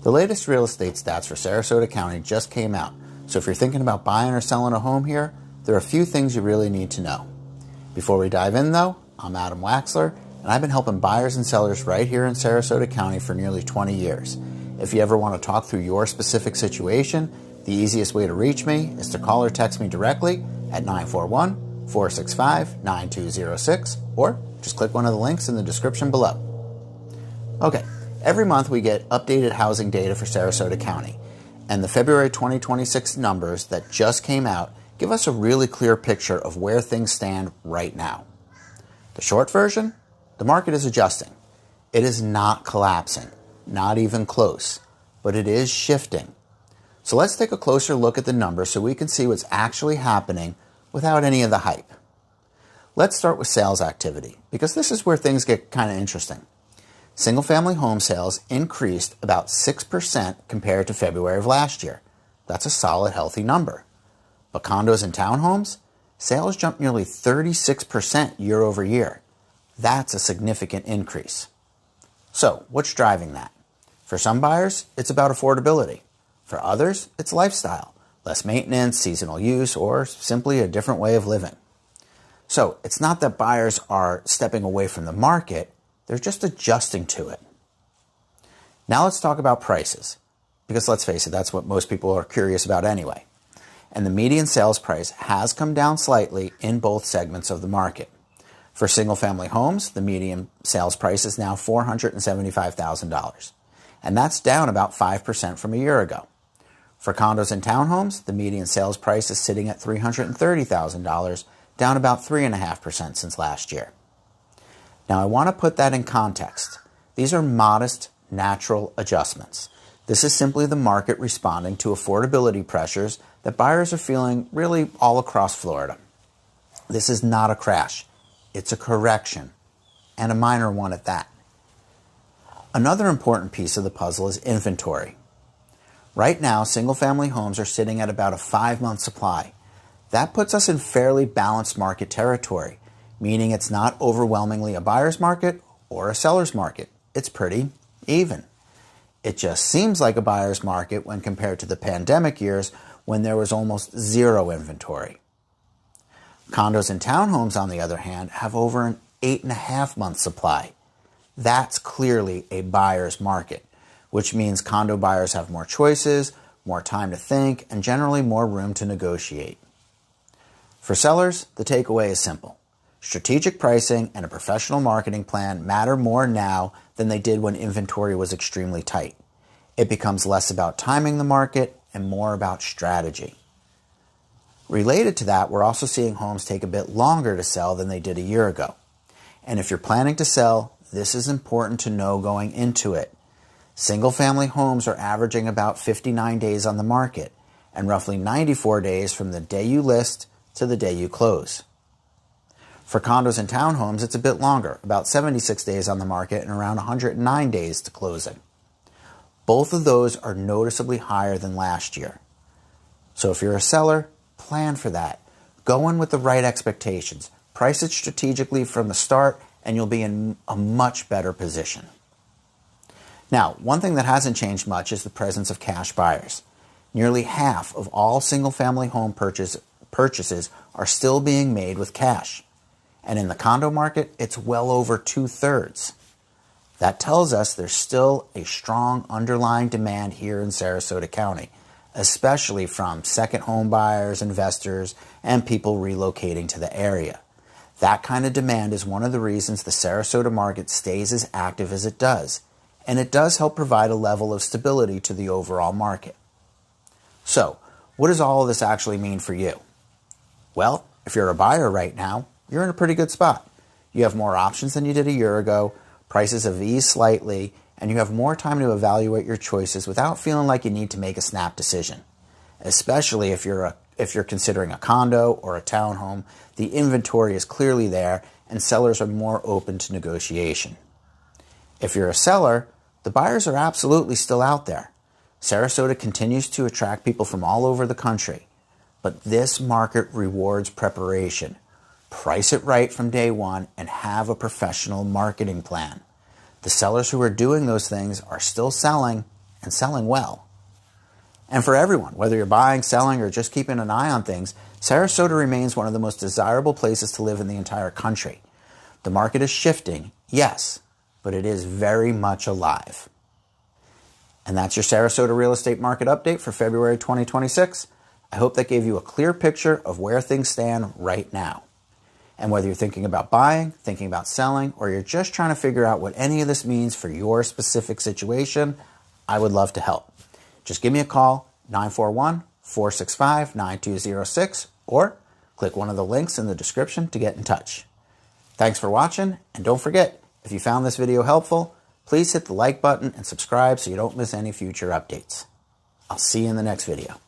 The latest real estate stats for Sarasota County just came out, so if you're thinking about buying or selling a home here, there are a few things you really need to know. Before we dive in though, I'm Adam Waxler, and I've been helping buyers and sellers right here in Sarasota County for nearly 20 years. If you ever want to talk through your specific situation, the easiest way to reach me is to call or text me directly at 941-465-9206, or just click one of the links in the description below. Okay, every month we get updated housing data for Sarasota County, and the February 2026 numbers that just came out give us a really clear picture of where things stand right now. The short version? The market is adjusting. It is not collapsing, not even close, but it is shifting. So let's take a closer look at the numbers so we can see what's actually happening without any of the hype. Let's start with sales activity, because this is where things get kind of interesting. Single-family home sales increased about 6% compared to February of last year. That's a solid, healthy number. But condos and townhomes, sales jumped nearly 36% year over year. That's a significant increase. So, what's driving that? For some buyers, it's about affordability. For others, it's lifestyle, less maintenance, seasonal use, or simply a different way of living. So, it's not that buyers are stepping away from the market, they're just adjusting to it. Now let's talk about prices, because let's face it, that's what most people are curious about anyway. And the median sales price has come down slightly in both segments of the market. For single-family homes, the median sales price is now $475,000, and that's down about 5% from a year ago. For condos and townhomes, the median sales price is sitting at $330,000, down about 3.5% since last year. Now, I want to put that in context. These are modest, natural adjustments. This is simply the market responding to affordability pressures that buyers are feeling really all across Florida. This is not a crash. It's a correction, and a minor one at that. Another important piece of the puzzle is inventory. Right now, single-family homes are sitting at about a 5-month supply. That puts us in fairly balanced market territory, meaning it's not overwhelmingly a buyer's market or a seller's market. It's pretty even. It just seems like a buyer's market when compared to the pandemic years when there was almost zero inventory. Condos and townhomes, on the other hand, have over an 8.5-month supply. That's clearly a buyer's market, which means condo buyers have more choices, more time to think, and generally more room to negotiate. For sellers, the takeaway is simple. Strategic pricing and a professional marketing plan matter more now than they did when inventory was extremely tight. It becomes less about timing the market and more about strategy. Related to that, we're also seeing homes take a bit longer to sell than they did a year ago. And if you're planning to sell, this is important to know going into it. Single-family homes are averaging about 59 days on the market and roughly 94 days from the day you list to the day you close. For condos and townhomes, it's a bit longer, about 76 days on the market and around 109 days to closing. Both of those are noticeably higher than last year. So if you're a seller, plan for that. Go in with the right expectations. Price it strategically from the start, and you'll be in a much better position. Now, one thing that hasn't changed much is the presence of cash buyers. Nearly half of all single-family home purchases are still being made with cash. And in the condo market, it's well over 2/3. That tells us there's still a strong underlying demand here in Sarasota County, especially from second home buyers, investors, and people relocating to the area. That kind of demand is one of the reasons the Sarasota market stays as active as it does, and it does help provide a level of stability to the overall market. So, what does all of this actually mean for you? Well, if you're a buyer right now, you're in a pretty good spot. You have more options than you did a year ago, prices have eased slightly, and you have more time to evaluate your choices without feeling like you need to make a snap decision. Especially if you're considering a condo or a townhome, the inventory is clearly there and sellers are more open to negotiation. If you're a seller, the buyers are absolutely still out there. Sarasota continues to attract people from all over the country, but this market rewards preparation. Price it right from day one and have a professional marketing plan. The sellers who are doing those things are still selling and selling well. And for everyone, whether you're buying, selling, or just keeping an eye on things, Sarasota remains one of the most desirable places to live in the entire country. The market is shifting, yes, but it is very much alive. And that's your Sarasota real estate market update for February 2026. I hope that gave you a clear picture of where things stand right now. And whether you're thinking about buying, thinking about selling, or you're just trying to figure out what any of this means for your specific situation, I would love to help. Just give me a call, 941-465-9206, or click one of the links in the description to get in touch. Thanks for watching, and don't forget, if you found this video helpful, please hit the like button and subscribe so you don't miss any future updates. I'll see you in the next video.